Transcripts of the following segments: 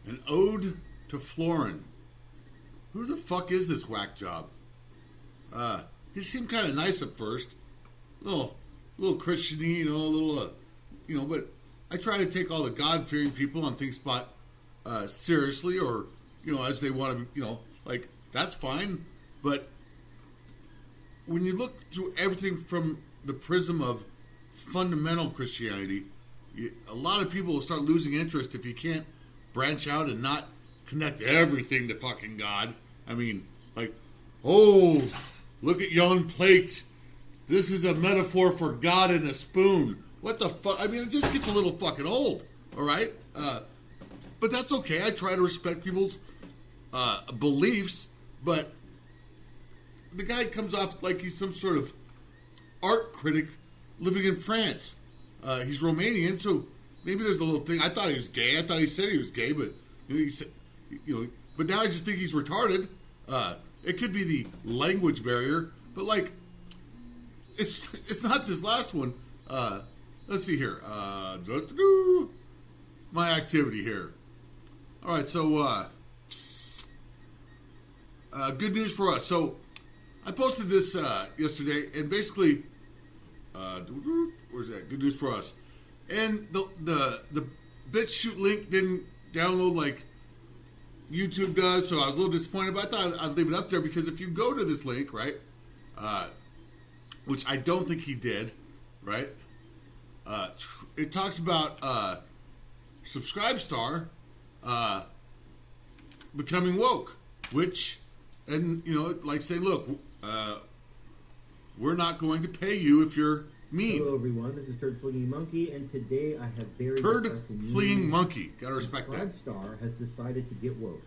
An ode to Florin. Who the fuck is this whack job? He seemed kind of nice at first. Little Christian-y, a little, but I try to take all the God-fearing people on ThinkSpot seriously, or, as they want to, that's fine. But when you look through everything from the prism of fundamental Christianity, a lot of people will start losing interest if you can't branch out and not connect everything to fucking God. I mean, look at yon plate. This is a metaphor for God in a spoon. What the fuck? I mean, it just gets a little fucking old, all right? But that's okay. I try to respect people's beliefs, but the guy comes off like he's some sort of art critic living in France. He's Romanian, so maybe there's a little thing. I thought he was gay. I thought he said he was gay, but he said, but now I just think he's retarded. It could be the language barrier, but it's not this last one. Let's see here. My activity here. All right, so good news for us. So I posted this yesterday, and basically, where's that? Good news for us. And the BitChute link didn't download like YouTube does, so I was a little disappointed, but I thought I'd leave it up there because if you go to this link, right, which I don't think he did, right, it talks about Subscribestar becoming woke, which, and, saying, look, we're not going to pay you if you're mean. Hello, everyone. This is Turd Flinging Monkey, and today I have very Turd Flinging Monkey. Gotta respect that. Subscribestar has decided to get woke.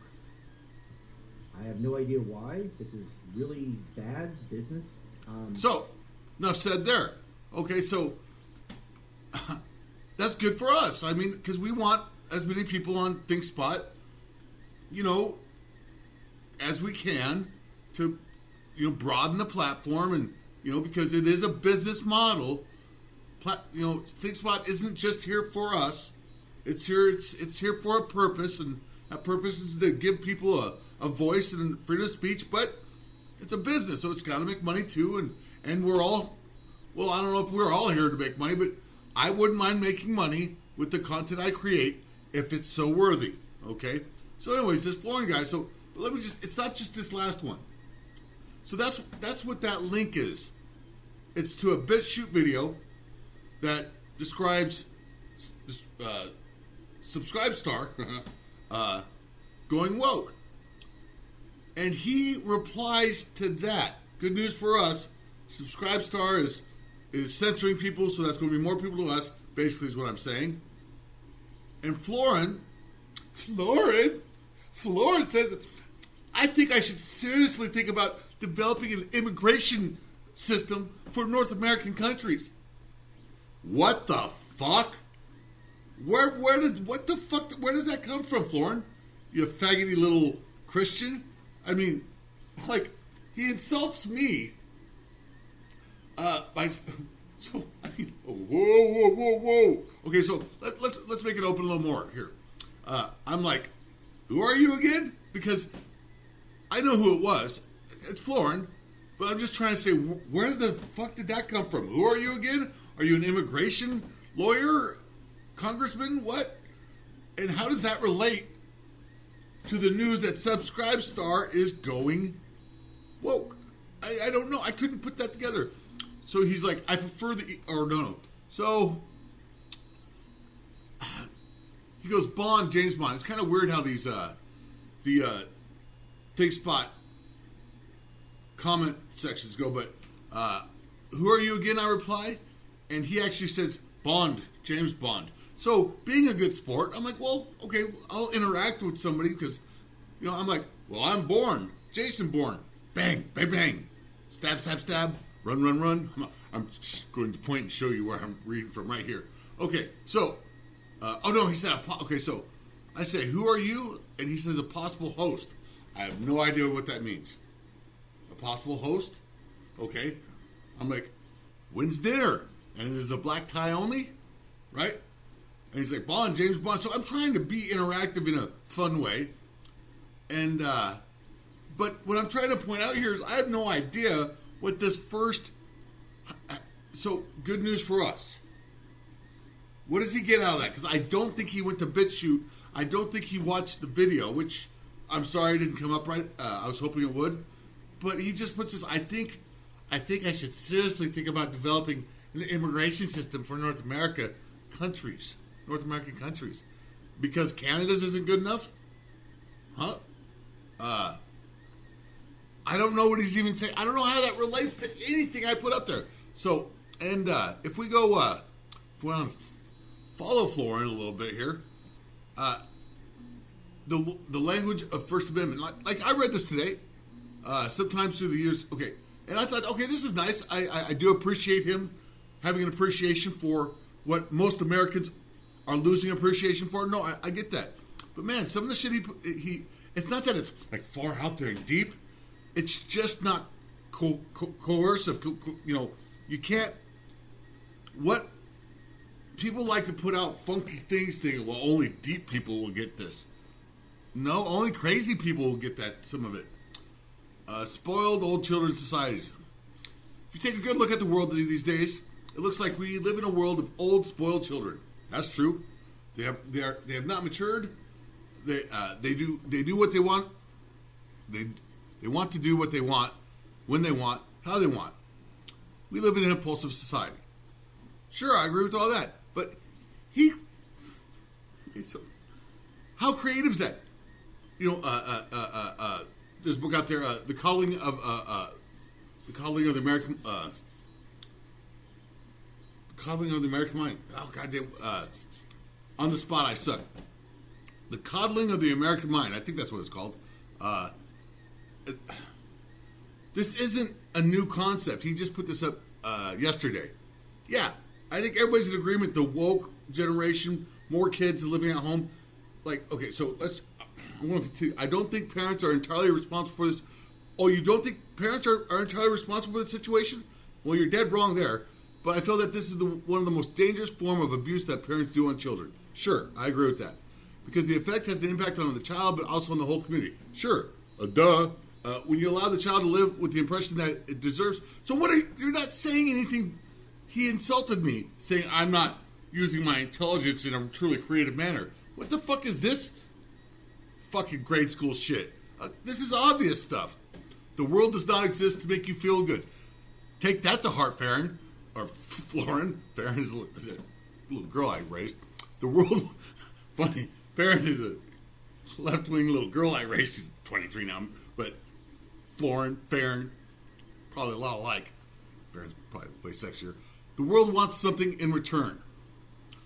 I have no idea why. This is really bad business. So, enough said there. Okay, so that's good for us. I mean, because we want as many people on ThinkSpot, as we can to, broaden the platform and, because it is a business model. ThinkSpot isn't just here for us. It's here for a purpose, and that purpose is to give people a voice and freedom of speech, but it's a business, so it's got to make money too, and we're all, well, I don't know if we're all here to make money, but I wouldn't mind making money with the content I create if it's so worthy, okay? So anyways, this flooring guy, so let me just, it's not just this last one. So that's what that link is. It's to a BitChute video that describes Subscribestar going woke. And he replies to that. Good news for us. Subscribestar is censoring people, so that's going to be more people to us, basically is what I'm saying. And Florin says, I think I should seriously think about developing an immigration system for North American countries. What the fuck? Where does that come from, Florin? You faggoty little Christian? I mean, he insults me. Whoa. Okay, so let's make it open a little more here. I'm like, who are you again? Because I know who it was. It's Florin, but I'm just trying to say, where the fuck did that come from? Who are you again? Are you an immigration lawyer, congressman? What? And how does that relate to the news that Subscribestar is going woke? I don't know. I couldn't put that together. So he's like, I prefer no. So he goes, James Bond. It's kind of weird how these, the ThinkSpot comment sections go, but who are you again? I reply, and he actually says Bond, James Bond. So being a good sport, I'm like, well, okay, I'll interact with somebody because, I'm like, well, I'm Bourne, Jason Bourne, bang, bang, bang, stab, stab, stab, run, run, run. I'm just going to point and show you where I'm reading from right here. Okay, so, he said, okay, so I say, who are you? And he says a possible host. I have no idea what that means. A possible host? Okay. I'm like, when's dinner? And it is a black tie only? Right? And he's like, Bond, James Bond. So I'm trying to be interactive in a fun way. And, but what I'm trying to point out here is I have no idea what this first, so good news for us. What does he get out of that? Because I don't think he went to BitChute. I don't think he watched the video, which I'm sorry it didn't come up right. I was hoping it would. But he just puts this, I think I should seriously think about developing an immigration system for North American countries. Because Canada's isn't good enough? Huh? I don't know what he's even saying. I don't know how that relates to anything I put up there. So, and if we go, if we want to follow Florin a little bit here, the language of First Amendment. Like I read this today, sometimes through the years. Okay, and I thought, okay, this is nice. I do appreciate him having an appreciation for what most Americans are losing appreciation for. No, I get that. But man, some of the shit he it's not that it's like far out there and deep. It's just not coercive. You can't. What people like to put out funky things, thinking, well, only deep people will get this. No, only crazy people will get that. Some of it. Spoiled old children's societies. If you take a good look at the world these days, it looks like we live in a world of old, spoiled children. That's true. They have not matured. They do what they want. They want to do what they want, when they want, how they want. We live in an impulsive society. Sure, I agree with all that. But so how creative is that? There's a book out there, The Calling of the American Mind. Oh goddamn! On the spot, I suck. The Coddling of the American Mind. I think that's what it's called. This isn't a new concept. He just put this up yesterday. Yeah, I think everybody's in agreement. The woke generation, more kids living at home. Like, okay, so I'm going to continue. I don't think parents are entirely responsible for this. Oh, you don't think parents are entirely responsible for the situation? Well, you're dead wrong there. But I feel that this is one of the most dangerous form of abuse that parents do on children. Sure, I agree with that. Because the effect has an impact on the child, but also on the whole community. Sure, duh. When you allow the child to live with the impression that it deserves. So you're not saying anything. He insulted me, saying I'm not using my intelligence in a truly creative manner. What the fuck is this? Fucking grade school shit. This is obvious stuff. The world does not exist to make you feel good. Take that to heart, Farron. Or Florin. Farron is a little girl I raised. The world, funny, Farron is a left-wing little girl I raised. She's 23 now. But Farron, probably a lot alike. Farron's probably way sexier. The world wants something in return.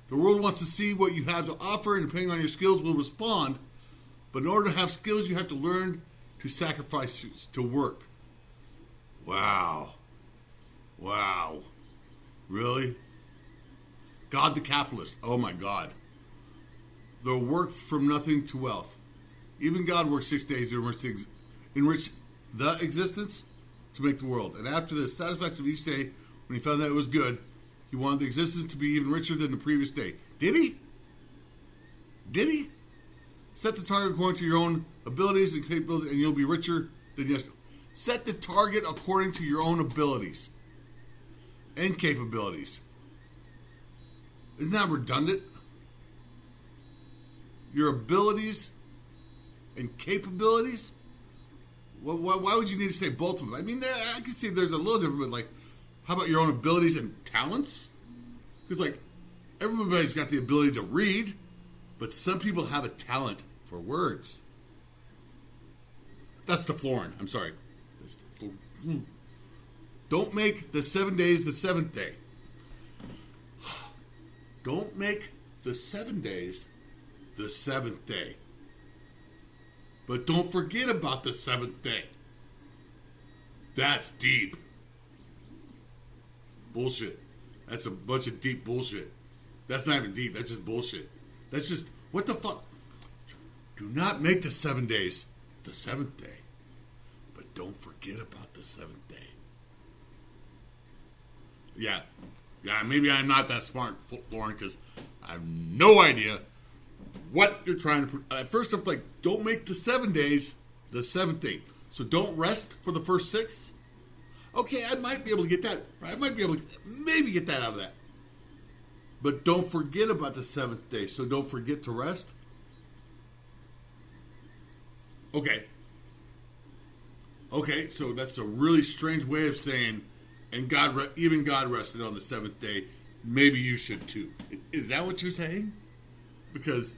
The world wants to see what you have to offer, and depending on your skills, will respond. But in order to have skills, you have to learn to sacrifice, to work. Wow. Really? God the capitalist. Oh my God. The work from nothing to wealth. Even God worked 6 days to enrich the existence to make the world. And after the satisfaction of each day, when he found that it was good, he wanted the existence to be even richer than the previous day. Did he? Set the target according to your own abilities and capabilities, and you'll be richer than yesterday. Set the target according to your own abilities and capabilities. Isn't that redundant? Your abilities and capabilities? Well, why would you need to say both of them? I mean, I can see there's a little different, but like, how about your own abilities and talents? Because like, everybody's got the ability to read, but some people have a talent for words. That's the Florin. I'm sorry. Don't make the 7 days the seventh day. Don't make the 7 days the seventh day. But don't forget about the seventh day. That's deep. Bullshit. That's a bunch of deep bullshit. That's not even deep. That's just bullshit. That's just, what the fuck? Do not make the 7 days the seventh day. But don't forget about the seventh day. Yeah, maybe I'm not that smart, Florin, because I have no idea what you're trying to... At first, I'm like, don't make the 7 days the 7th day. So don't rest for the first 6. Okay, I might be able to get that. I might be able to maybe get that out of that. But don't forget about the 7th day. So don't forget to rest. Okay. Okay, so that's a really strange way of saying, and even God rested on the 7th day. Maybe you should too. Is that what you're saying? Because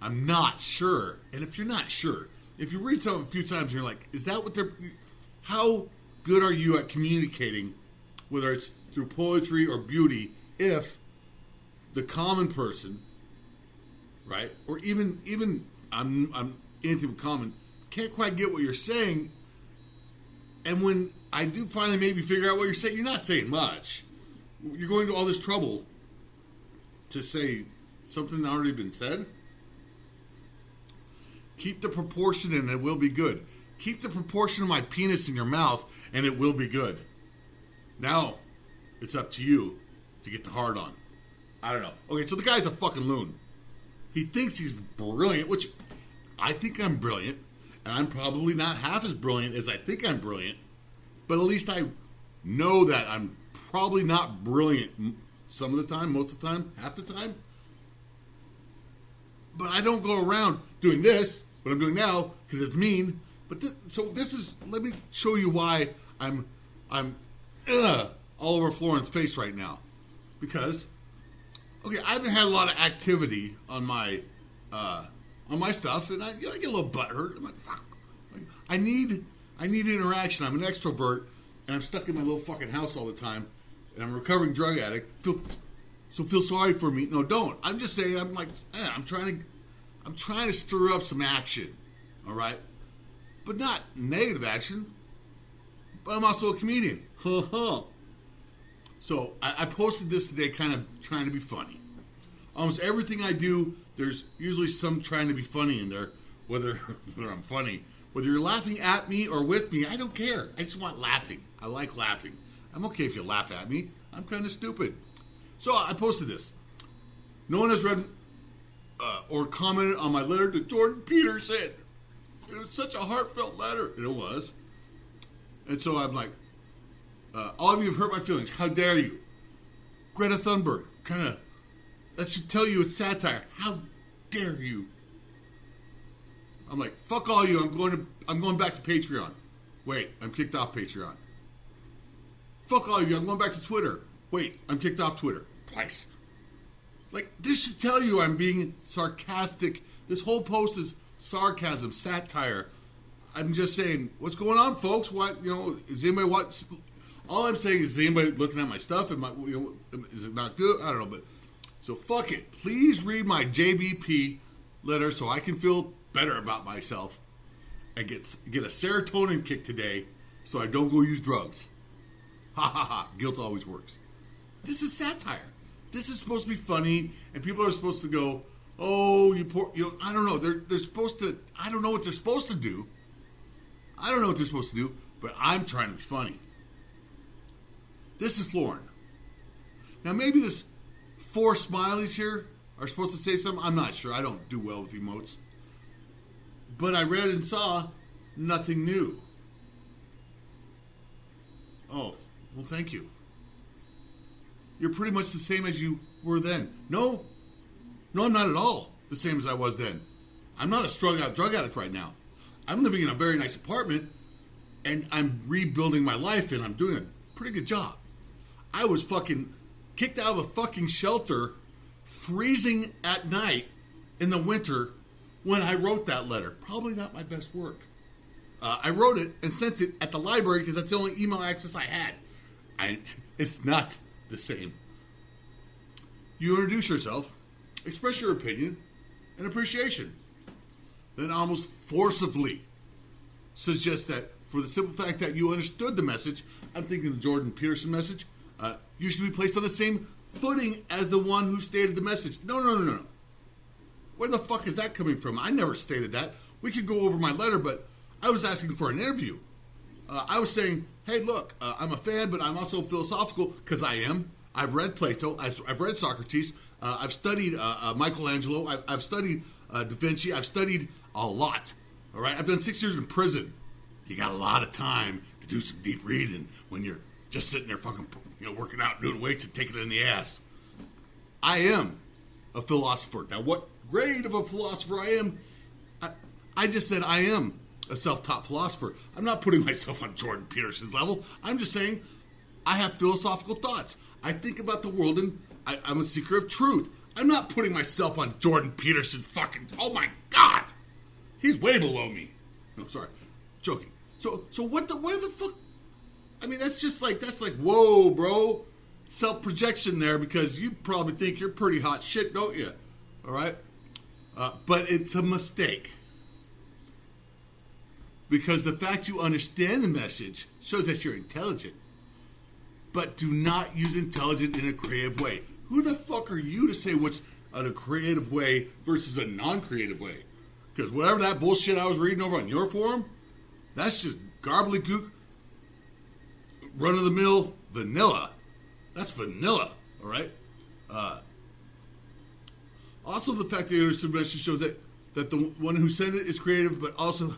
I'm not sure. And if you're not sure, if you read something a few times and you're like, is that what they're... How good are you at communicating, whether it's through poetry or beauty, if the common person, right, or even I'm anything common, can't quite get what you're saying, and when I do finally maybe figure out what you're saying, you're not saying much. You're going to all this trouble to say something that already been said. Keep the proportion and it will be good. Keep the proportion of my penis in your mouth and it will be good. Now, it's up to you to get the hard on. I don't know. Okay, so the guy's a fucking loon. He thinks he's brilliant, which I think I'm brilliant. And I'm probably not half as brilliant as I think I'm brilliant. But at least I know that I'm probably not brilliant some of the time, most of the time, half the time. But I don't go around doing this, what I'm doing now, because it's mean. But this is, let me show you why I'm all over Florence's face right now. Because, okay, I haven't had a lot of activity on my stuff, and I get a little butthurt. I'm like, fuck. I need interaction. I'm an extrovert, and I'm stuck in my little fucking house all the time, and I'm a recovering drug addict. So feel sorry for me. No, don't. I'm just saying, I'm like, I'm trying to stir up some action, all right? But not negative action. But I'm also a comedian. So I posted this today kind of trying to be funny. Almost everything I do, there's usually some trying to be funny in there, whether I'm funny. Whether you're laughing at me or with me, I don't care. I just want laughing. I like laughing. I'm okay if you laugh at me. I'm kind of stupid. So I posted this. No one has read or commented on my letter to Jordan Peterson. It was such a heartfelt letter. And it was. And so I'm like, all of you have hurt my feelings. How dare you? Greta Thunberg, that should tell you it's satire. How dare you? I'm like, fuck all you. I'm going back to Patreon. Wait, I'm kicked off Patreon. Fuck all of you. I'm going back to Twitter. Wait, I'm kicked off Twitter. Twice. Like, this should tell you I'm being sarcastic. This whole post is sarcasm, satire. I'm just saying, what's going on, folks? What, is anybody all I'm saying is anybody looking at my stuff? Is it not good? I don't know, but so fuck it. Please read my JBP letter so I can feel better about myself and get a serotonin kick today so I don't go use drugs. Ha ha ha. Guilt always works. This is satire. This is supposed to be funny, and people are supposed to go, oh, you poor, I don't know. They're supposed to, I don't know what they're supposed to do. I don't know what they're supposed to do, but I'm trying to be funny. This is Florin. Now, maybe this 4 smileys here are supposed to say something. I'm not sure. I don't do well with emotes. But I read and saw nothing new. Oh, well, thank you. You're pretty much the same as you were then. No, I'm not at all the same as I was then. I'm not a drug addict right now. I'm living in a very nice apartment, and I'm rebuilding my life, and I'm doing a pretty good job. I was fucking kicked out of a fucking shelter, freezing at night in the winter when I wrote that letter. Probably not my best work. I wrote it and sent it at the library because that's the only email access I had. It's not the same. You introduce yourself, express your opinion and appreciation, then almost forcibly suggest that for the simple fact that you understood the message, I'm thinking the Jordan Peterson message, you should be placed on the same footing as the one who stated the message. No. Where the fuck is that coming from? I never stated that. We could go over my letter, but I was asking for an interview. I was saying, hey, look, I'm a fan, but I'm also philosophical, because I am. I've read Plato. I've read Socrates. I've studied Michelangelo. I've studied Da Vinci. I've studied a lot. All right? I've done 6 years in prison. You got a lot of time to do some deep reading when you're just sitting there fucking, working out, doing weights, and taking it in the ass. I am a philosopher. Now, what grade of a philosopher I am, I just said I am a self-taught philosopher. I'm not putting myself on Jordan Peterson's level. I'm just saying I have philosophical thoughts. I think about the world, and I'm a seeker of truth. I'm not putting myself on Jordan Peterson's fucking, oh my God. He's way below me. No, sorry. Joking. So where the fuck? I mean, that's like, whoa, bro. Self-projection there, because you probably think you're pretty hot shit, don't you? All right? But it's a mistake. Because the fact you understand the message shows that you're intelligent. But do not use intelligent in a creative way. Who the fuck are you to say what's a creative way versus a non-creative way? Because whatever that bullshit I was reading over on your forum, that's just gobbledygook, run-of-the-mill vanilla. That's vanilla, all right? Also, the fact that you understood the message shows that the one who sent it is creative, but also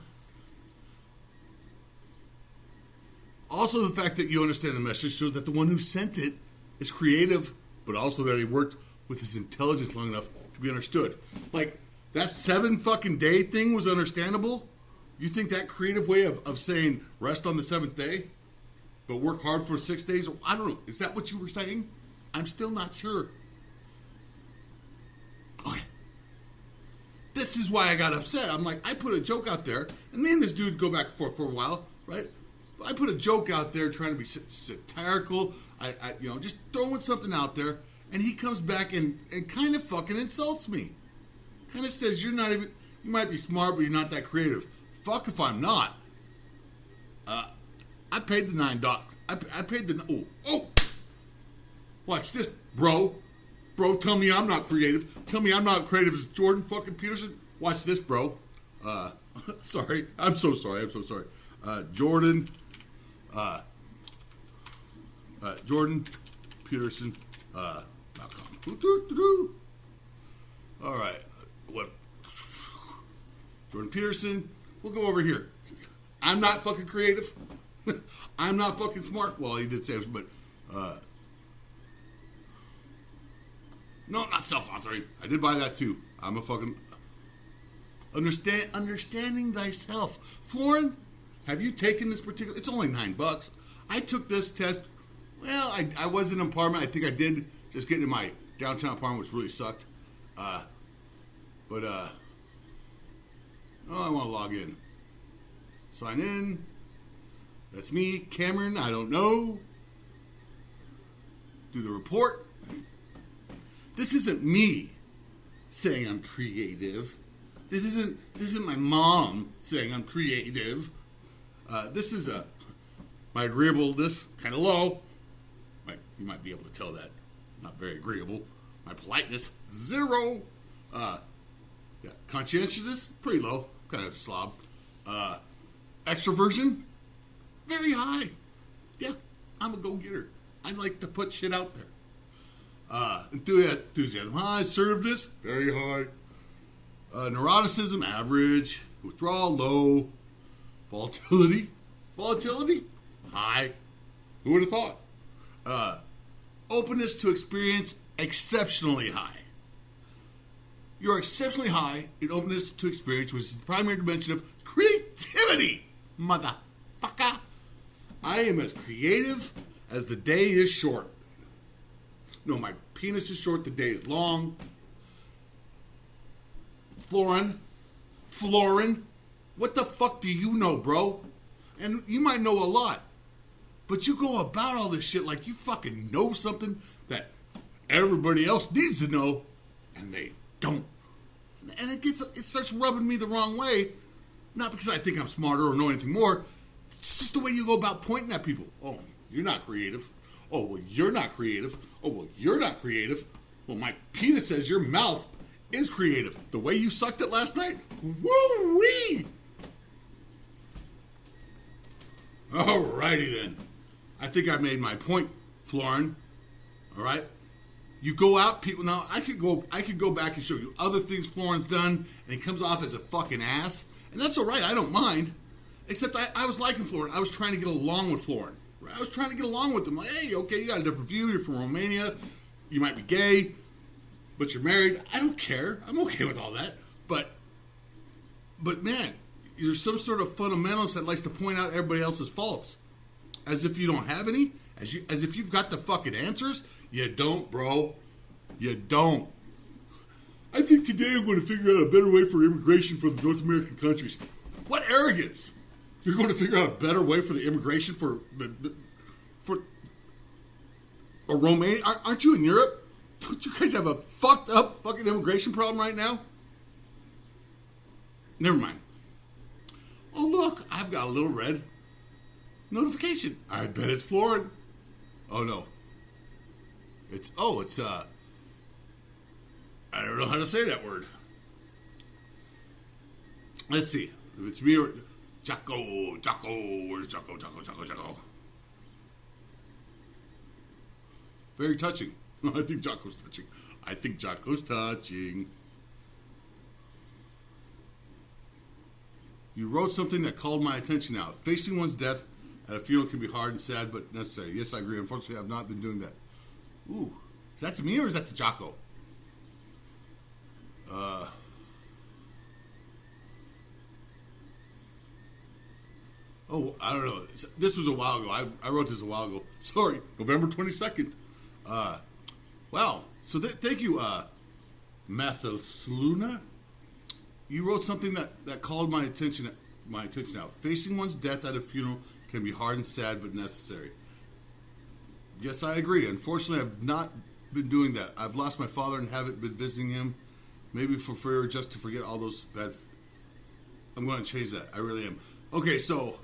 the fact that you understand the message shows that the one who sent it is creative, but also that he worked with his intelligence long enough to be understood. Like, that 7 fucking day thing was understandable? You think that creative way of saying rest on the 7th day, but work hard for 6 days? I don't know. Is that what you were saying? I'm still not sure. Okay. This is why I got upset. I'm like, I put a joke out there, and me and this dude go back and forth for a while, right? I put a joke out there trying to be satirical, I just throwing something out there, and he comes back and kind of fucking insults me. Kind of says, you might be smart, but you're not that creative. Fuck if I'm not. I paid the $9. I paid the, watch this, bro. Bro, tell me I'm not creative. Tell me I'm not creative as Jordan fucking Peterson. Watch this, bro. Sorry. I'm so sorry. Jordan Peterson.com. All right. What? Jordan Peterson. We'll go over here. I'm not fucking creative. I'm not fucking smart. Well, he did say it, but no, not self-authoring. I did buy that too. I'm a fucking understanding thyself. Florin, have you taken this particular? It's only $9. I took this test. Well, I was in an apartment. I think I did just get in my downtown apartment, which really sucked. I want to log in. Sign in. That's me, Cameron. I don't know. Do the report. This isn't me saying I'm creative. This isn't my mom saying I'm creative. This is my agreeableness kind of low. You might be able to tell that. Not very agreeable. My politeness, 0. Conscientiousness, pretty low. Kind of a slob. Extroversion, very high. Yeah, I'm a go-getter. I like to put shit out there. Enthusiasm high. Assertiveness, very high. Neuroticism, average. Withdrawal, low. Volatility, high. Who would have thought? Openness to experience, exceptionally high. You're exceptionally high in openness to experience, which is the primary dimension of creativity, motherfucker. I am as creative as the day is short. No, my penis is short, the day is long. Florin, what the fuck do you know, bro? And you might know a lot, but you go about all this shit like you fucking know something that everybody else needs to know, and they don't. And it starts rubbing me the wrong way, not because I think I'm smarter or know anything more. It's just the way you go about pointing at people. Oh, you're not creative. Oh, well, you're not creative. Oh, well, you're not creative. Well, my penis says your mouth is creative. The way you sucked it last night? Woo-wee! Alrighty then. I think I made my point, Florin. All right. You go out, people. Now I could go back and show you other things Florin's done, and he comes off as a fucking ass, and that's all right. I don't mind. Except I was liking Florin. I was trying to get along with Florin. Right? I was trying to get along with him. Like, hey, okay, you got a different view. You're from Romania. You might be gay, but you're married. I don't care. I'm okay with all that. But man, there's some sort of fundamentalist that likes to point out everybody else's faults, as if you don't have any, as if you've got the fucking answers. You don't, bro. You don't. I think today I'm going to figure out a better way for immigration for the North American countries. What arrogance! You're going to figure out a better way for the immigration for a Romania? Aren't you in Europe? Don't you guys have a fucked up fucking immigration problem right now? Never mind. Oh look, I've got a little red notification. I bet it's Florin. Oh no. It's I don't know how to say that word. Let's see. If it's me or Jocko, where's Jocko? Very touching. I think Jocko's touching. You wrote something that called my attention now. Facing one's death at a funeral can be hard and sad, but necessary. Yes, I agree. Unfortunately, I've not been doing that. Ooh. Is that to me or is that to Jocko? Oh, I don't know. This was a while ago. I wrote this a while ago. Sorry, November 22nd. Wow. So thank you, Mathasluna. You wrote something that called my attention now. Facing one's death at a funeral can be hard and sad, but necessary. Yes, I agree. Unfortunately, I've not been doing that. I've lost my father and haven't been visiting him. Maybe for free or just to forget all those bad... I'm going to change that. I really am. Okay, so...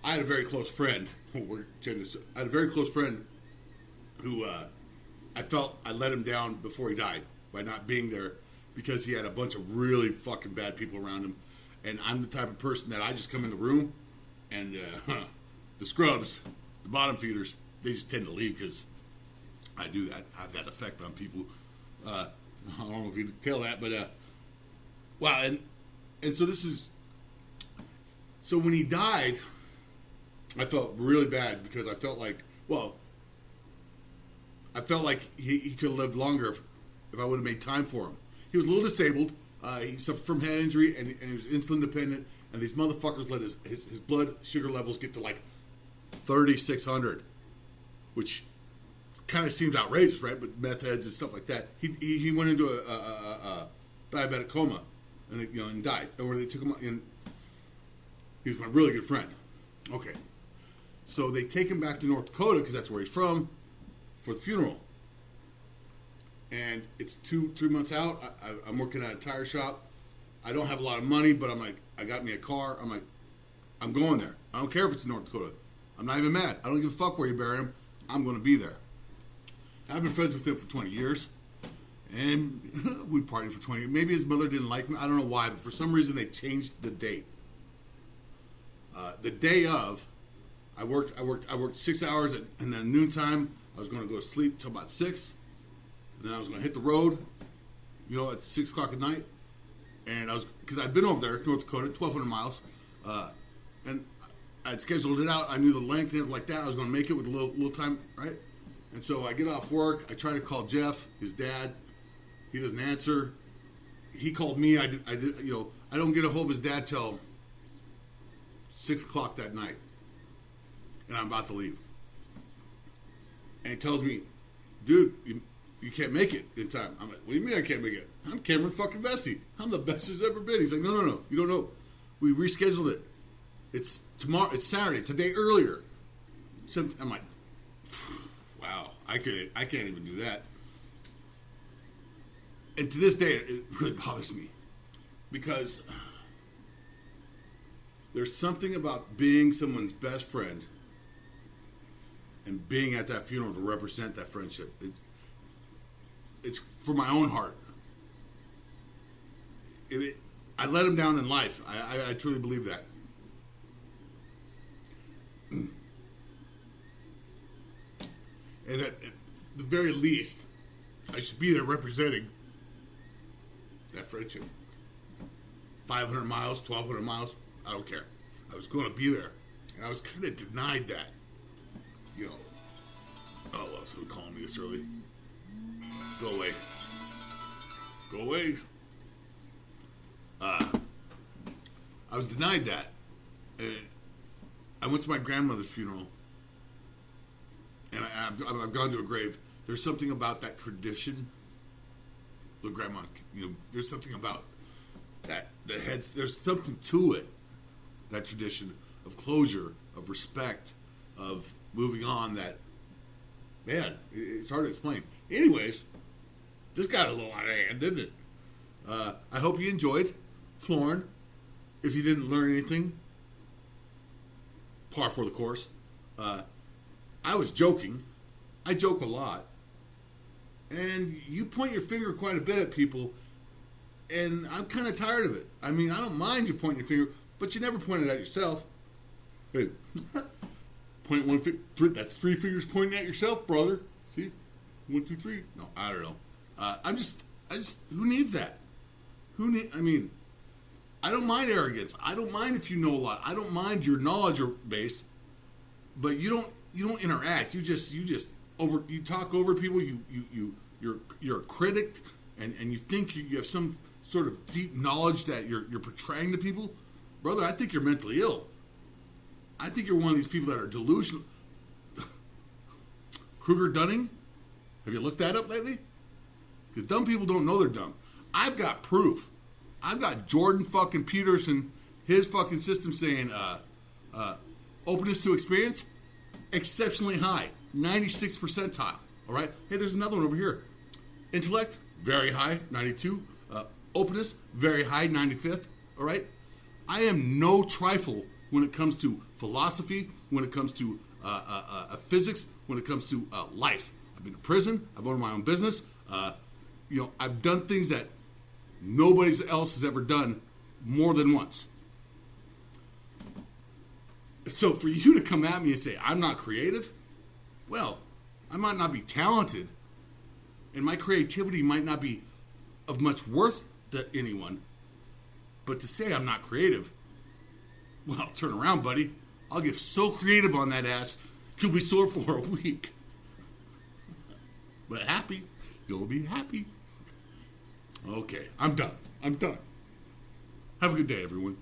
I had a very close friend. I had a very close friend who I felt I let him down before he died by not being there because he had a bunch of really fucking bad people around him. And I'm the type of person that I just come in the room and the scrubs, the bottom feeders, they just tend to leave because I do that. I have that effect on people. I don't know if you can tell that, but wow. And so this is, so when he died, I felt really bad because I felt like, he could have lived longer if I would have made time for him. He was a little disabled. He suffered from head injury and he was insulin dependent. And these motherfuckers let his blood sugar levels get to like 3,600, which kind of seems outrageous, right? But meth heads and stuff like that. He went into a diabetic coma and died. Or they took him, and he was my really good friend. Okay. So they take him back to North Dakota because that's where he's from for the funeral. And it's 2-3 months out. I'm working at a tire shop. I don't have a lot of money, but I'm like, I got me a car. I'm like, I'm going there. I don't care if it's in North Dakota. I'm not even mad. I don't give a fuck where you bury him. I'm going to be there. I've been friends with him for 20 years. And we partied for 20 years. Maybe his mother didn't like me. I don't know why, but for some reason they changed the date. The day of, I worked 6 hours, and then noontime, I was going to go to sleep till about 6. And then I was going to hit the road, at 6 o'clock at night. And because I'd been over there, North Dakota, 1,200 miles. And I'd scheduled it out. I knew the length and everything like that. I was going to make it with a little time, right? And so I get off work. I try to call Jeff, his dad. He doesn't answer. He called me. I don't get a hold of his dad till 6 o'clock that night. And I'm about to leave. And he tells me, dude, you can't make it in time. I'm like, what do you mean I can't make it? I'm Cameron fucking Vesey. I'm the best there's ever been. He's like, no. You don't know. We rescheduled it. It's tomorrow. It's Saturday. It's a day earlier. So I'm like, wow, I can't even do that. And to this day, it really bothers me because there's something about being someone's best friend and being at that funeral to represent that friendship. It's for my own heart. I let him down in life. I truly believe that. And at the very least, I should be there representing that friendship. 500 miles, 1,200 miles, I don't care. I was going to be there. And I was kind of denied that. You know. Oh, well, so calling me this early. Go away. Go away. I was denied that. I went to my grandmother's funeral. And I've gone to a grave. There's something about that tradition. Look, Grandma, there's something about that. There's something to it. That tradition of closure, of respect, of moving on. That, man, it's hard to explain. Anyways, this got a little out of hand, didn't it? I hope you enjoyed Florin. If you didn't learn anything, par for the course. I was joking. I joke a lot. And you point your finger quite a bit at people, and I'm kind of tired of it. I mean, I don't mind you pointing your finger, but you never point it at yourself. Hey, point one finger. That's 3 fingers pointing at yourself, brother. See? 1, 2, 3. No, I don't know. I just, who needs that? I mean, I don't mind arrogance. I don't mind if you know a lot. I don't mind your knowledge base, but you don't interact. You talk over people. You're a critic, and you think you have some sort of deep knowledge that you're portraying to people. Brother, I think you're mentally ill. I think you're one of these people that are delusional. Kruger-Dunning? Have you looked that up lately? Because dumb people don't know they're dumb. I've got proof. I've got Jordan fucking Peterson, his fucking system saying openness to experience, exceptionally high, 96th percentile. All right? Hey, there's another one over here. Intellect, very high, 92. Openness, very high, 95th. All right? I am no trifle when it comes to philosophy, when it comes to physics, when it comes to life. I've been to prison. I've owned my own business. I've done things that nobody else has ever done more than once. So for you to come at me and say, I'm not creative, well, I might not be talented, and my creativity might not be of much worth to anyone, but to say I'm not creative, well, turn around, buddy. I'll get so creative on that ass, you'll be sore for a week. But happy. You'll be happy. Okay, I'm done. Have a good day, everyone.